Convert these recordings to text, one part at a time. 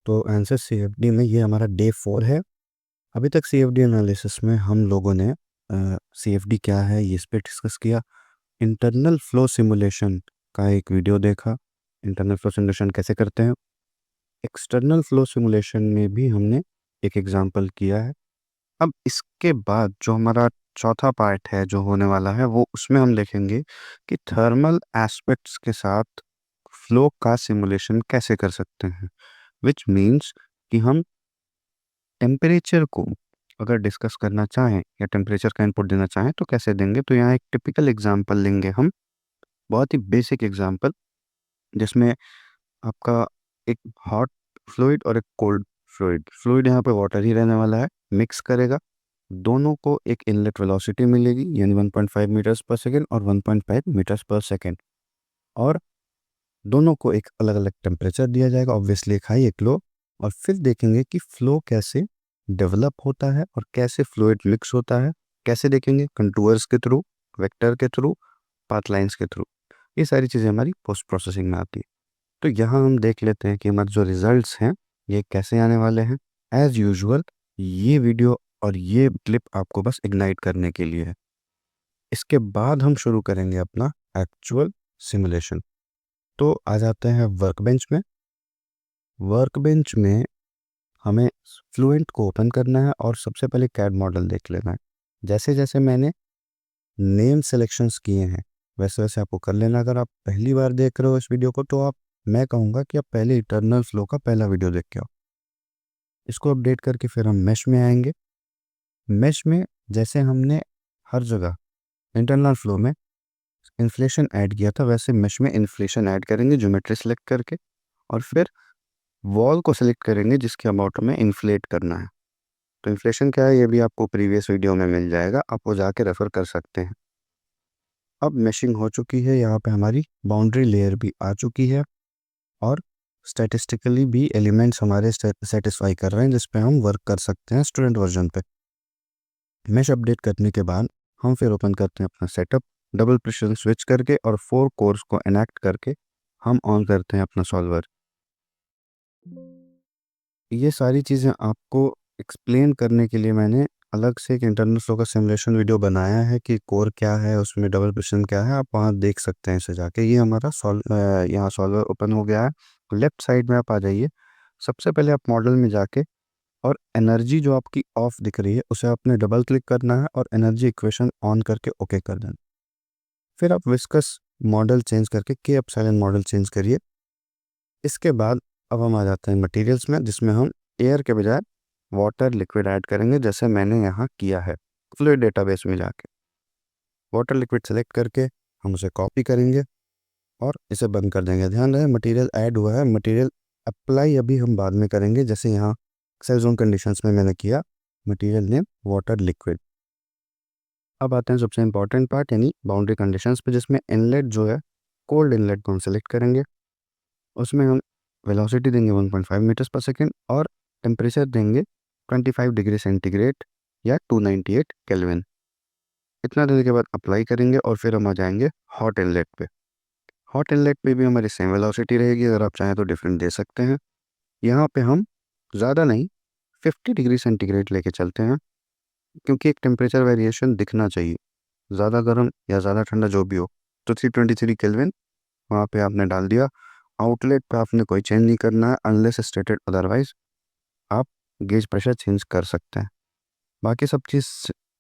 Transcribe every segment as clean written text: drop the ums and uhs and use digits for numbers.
तो answer CFD में ये हमारा डे 4 है। अभी तक सीएफडी एनालिसिस में हम लोगों ने सीएफडी क्या है ये इस पे डिस्कस किया। इंटरनल फ्लो सिमुलेशन का एक वीडियो देखा, इंटरनल फ्लो सिमुलेशन कैसे करते हैं। एक्सटर्नल फ्लो सिमुलेशन में भी हमने एक एग्जांपल किया है। अब इसके बाद जो हमारा चौथा पार्ट है जो होने वाला है वो उसमें हम देखेंगे कि थर्मल एस्पेक्ट्स के साथ फ्लो का सिमुलेशन कैसे कर सकते हैं, विच मीन्स कि हम टेम्परेचर को अगर डिस्कस करना चाहें या टेम्परेचर का इनपुट देना चाहें तो कैसे देंगे। तो यहाँ एक टिपिकल एग्जांपल लेंगे हम, बहुत ही बेसिक एग्जांपल, जिसमें आपका एक हॉट फ्लूइड और एक कोल्ड फ्लूइड, फ्लूइड यहाँ पे वाटर ही रहने वाला है, मिक्स करेगा, दोनों को एक इनलेट वेलोसिटी मिलेगी यानी 1.5 मीटर्स पर सेकेंड और 1.5 मीटर्स पर सेकेंड, और दोनों को एक अलग अलग टेम्परेचर दिया जाएगा, ऑब्वियसली एक हाई एक लो। और फिर देखेंगे कि फ्लो कैसे डेवलप होता है और कैसे फ्लूइड मिक्स होता है। कैसे देखेंगे? कंटूर्स के थ्रू, वेक्टर के थ्रू, पाथ लाइंस के थ्रू। ये सारी चीज़ें हमारी पोस्ट प्रोसेसिंग में आती है। तो यहाँ हम देख लेते हैं कि हमारे जो रिजल्ट्स हैं ये कैसे आने वाले हैं। एज यूजुअल ये वीडियो और ये क्लिप आपको बस इग्नाइट करने के लिए है। इसके बाद हम शुरू करेंगे अपना एक्चुअल सिमुलेशन। तो आ जाते हैं वर्कबेंच में। वर्कबेंच में हमें फ्लुएंट को ओपन करना है और सबसे पहले कैड मॉडल देख लेना है। जैसे जैसे मैंने नेम सिलेक्शंस किए हैं वैसे वैसे आपको कर लेना। अगर आप पहली बार देख रहे हो इस वीडियो को तो मैं कहूँगा कि आप पहले इटर्नल फ्लो का पहला वीडियो देख के आओ। इसको अपडेट करके फिर हम मेश में आएंगे। मेश में जैसे हमने हर जगह इंटरनल फ्लो में इन्फ्लेशन ऐड किया था वैसे मेश में इन्फ्लेशन ऐड करेंगे, ज्योमेट्री सेलेक्ट करके, और फिर वॉल को सिलेक्ट करेंगे जिसके अबाउट में इन्फ्लेट करना है। तो इन्फ्लेशन क्या है ये भी आपको प्रीवियस वीडियो में मिल जाएगा, आप वो जाके रेफर कर सकते हैं। अब मेशिंग हो चुकी है, यहाँ पे हमारी बाउंड्री लेयर भी आ चुकी है और स्टैटिस्टिकली भी एलिमेंट्स हमारे सेटिस्फाई कर रहे हैं जिस पे हम वर्क कर सकते हैं स्टूडेंट वर्जन पे। मेश अपडेट करने के बाद हम फिर ओपन करते हैं अपना सेटअप, डबल प्रेशर स्विच करके और 4 कोर्स को एनेक्ट करके हम ऑन करते हैं अपना सॉल्वर। ये सारी चीज़ें आपको एक्सप्लेन करने के लिए मैंने अलग से एक इंटरनल फ्लो का सिमुलेशन वीडियो बनाया है कि कोर क्या है, उसमें डबल प्रेशर क्या है, आप वहाँ देख सकते हैं इसे जाके। ये हमारा यहाँ सॉल्वर ओपन हो गया है। लेफ्ट साइड में आप आ जाइए। सबसे पहले आप मॉडल में जाके और एनर्जी जो आपकी ऑफ दिख रही है उसे आपने डबल क्लिक करना है और एनर्जी इक्वेशन ऑन करके ओके कर देना। फिर आप विस्कस मॉडल चेंज करके के एप्सिलॉन मॉडल चेंज करिए। इसके बाद अब हम आ जाते हैं मटेरियल्स में, जिसमें हम एयर के बजाय वाटर लिक्विड ऐड करेंगे जैसे मैंने यहाँ किया है फ्लूइड डेटाबेस में जाके। वाटर लिक्विड सेलेक्ट करके हम उसे कॉपी करेंगे और इसे बंद कर देंगे। ध्यान रहे मटेरियल ऐड हुआ है, मटेरियल अप्लाई अभी हम बाद में करेंगे, जैसे यहाँ सेल जोन कंडीशंस में मैंने किया मटेरियल नेम वाटर लिक्विड। अब आते हैं सबसे इंपॉर्टेंट पार्ट यानी बाउंड्री कंडीशंस पे, जिसमें इनलेट जो है कोल्ड इनलेट को हम सेलेक्ट करेंगे। उसमें हम वेलोसिटी देंगे 1.5 मीटर्स पर सेकेंड और टेम्परेचर देंगे 25 डिग्री सेंटीग्रेड या 298 केल्विन। इतना देने के बाद अप्लाई करेंगे और फिर हम आ जाएंगे हॉट इनलेट पे। हॉट इनलेट पे भी हमारी सेम वेलोसिटी रहेगी, अगर आप चाहें तो डिफरेंट दे सकते हैं। यहाँ पे हम ज़्यादा नहीं 50 डिग्री सेंटीग्रेड लेके चलते हैं क्योंकि एक टेम्परेचर वेरिएशन दिखना चाहिए, ज़्यादा गर्म या ज़्यादा ठंडा जो भी हो। तो 323 केल्विन वहाँ पे आपने डाल दिया। आउटलेट पे आपने कोई चेंज नहीं करना है अनलेस स्टेटेड अदरवाइज। आप गेज प्रेशर चेंज कर सकते हैं। बाकी सब चीज़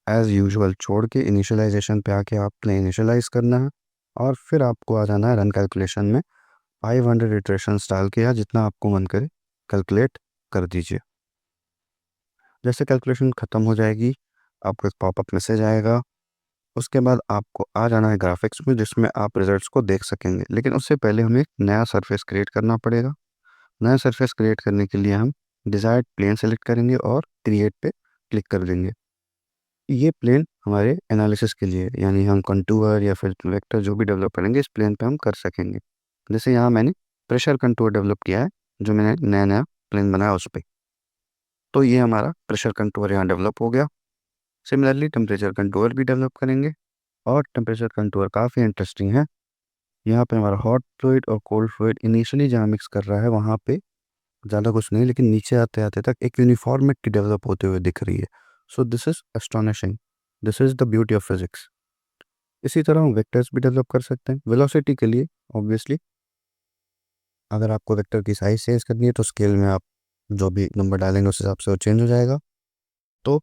एज़ यूजुअल छोड़ के इनिशियलाइजेशन पे आके आपने इनिशियलाइज करना है और फिर आपको आ जाना है रन कैलकुलेशन में। 500 इटरेशंस डाल के या जितना आपको मन करे कैलकुलेट कर दीजिए। जैसे कैलकुलेशन ख़त्म हो जाएगी आपको एक पॉपअप मैसेज आएगा। उसके बाद आपको आ जाना है ग्राफिक्स में जिसमें आप रिजल्ट्स को देख सकेंगे, लेकिन उससे पहले हमें एक नया सरफेस क्रिएट करना पड़ेगा। नया सरफेस क्रिएट करने के लिए हम डिज़ायर्ड प्लेन सेलेक्ट करेंगे और क्रिएट पे क्लिक कर देंगे। ये प्लेन हमारे एनालिसिस के लिए यानी हम कंटूर या फिर वेक्टर जो भी डेवलप करेंगे इस प्लेन पे हम कर सकेंगे। जैसे यहाँ मैंने प्रेशर कंटूर डेवलप किया है, जो मैंने नया नया प्लेन बनाया उस पर। तो ये हमारा प्रेशर कंटूर यहाँ डेवलप हो गया। सिमिलरली टेम्परेचर कंटूर भी डेवलप करेंगे और टेम्परेचर कंटूर काफ़ी इंटरेस्टिंग है। यहाँ पे हमारा हॉट फ्लूइड और कोल्ड फ्लूइड इनिशियली जहाँ मिक्स कर रहा है वहाँ पे ज़्यादा कुछ नहीं, लेकिन नीचे आते आते तक एक यूनिफॉर्मिटी डेवलप होते हुए दिख रही है। So this is astonishing, this is the beauty of physics. इसी तरह हम वेक्टर्स भी डेवलप कर सकते हैं वेलोसिटी के लिए। ऑब्वियसली अगर आपको वेक्टर की साइज चेंज करनी है तो स्केल में आप जो भी नंबर डालेंगे उस हिसाब से वो चेंज हो जाएगा। तो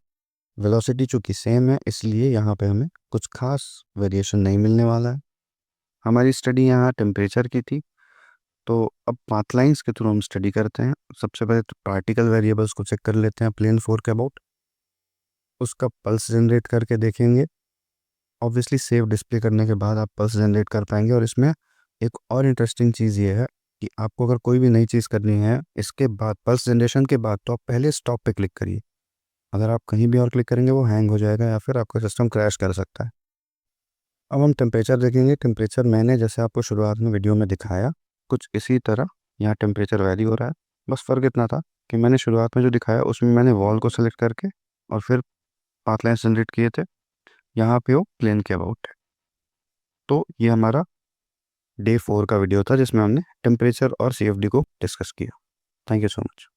वेलोसिटी चूँकि सेम है, इसलिए यहाँ पे हमें कुछ खास वेरिएशन नहीं मिलने वाला है। हमारी स्टडी यहाँ टेम्परेचर की थी, तो अब पाथ लाइंस के थ्रू हम स्टडी करते हैं। सबसे पहले तो पार्टिकल वेरिएबल्स को चेक कर लेते हैं प्लेन 4 के अबाउट, उसका पल्स जनरेट करके देखेंगे। ऑब्वियसली सेव डिस्प्ले करने के बाद आप पल्स जनरेट कर पाएंगे। और इसमें एक और इंटरेस्टिंग चीज़ ये है कि आपको अगर कोई भी नई चीज़ करनी है इसके बाद, पल्स जनरेशन के बाद, तो आप पहले स्टॉप पे क्लिक करिए। अगर आप कहीं भी और क्लिक करेंगे वो हैंग हो जाएगा या फिर आपका सिस्टम क्रैश कर सकता है। अब हम टेम्परेचर देखेंगे। टेम्परेचर मैंने जैसे आपको शुरुआत में वीडियो में दिखाया, कुछ इसी तरह यहाँ टेम्परेचर वैरी हो रहा है। बस फ़र्क इतना था कि मैंने शुरुआत में जो दिखाया उसमें मैंने वॉल को सेलेक्ट करके और फिर पाथ लाइन्स जनरेट किए थे। यहाँ पे वो प्लेन के अबाउट है। तो ये हमारा डे 4 का वीडियो था जिसमें हमने टेम्परेचर और CFD को डिस्कस किया। Thank you so much.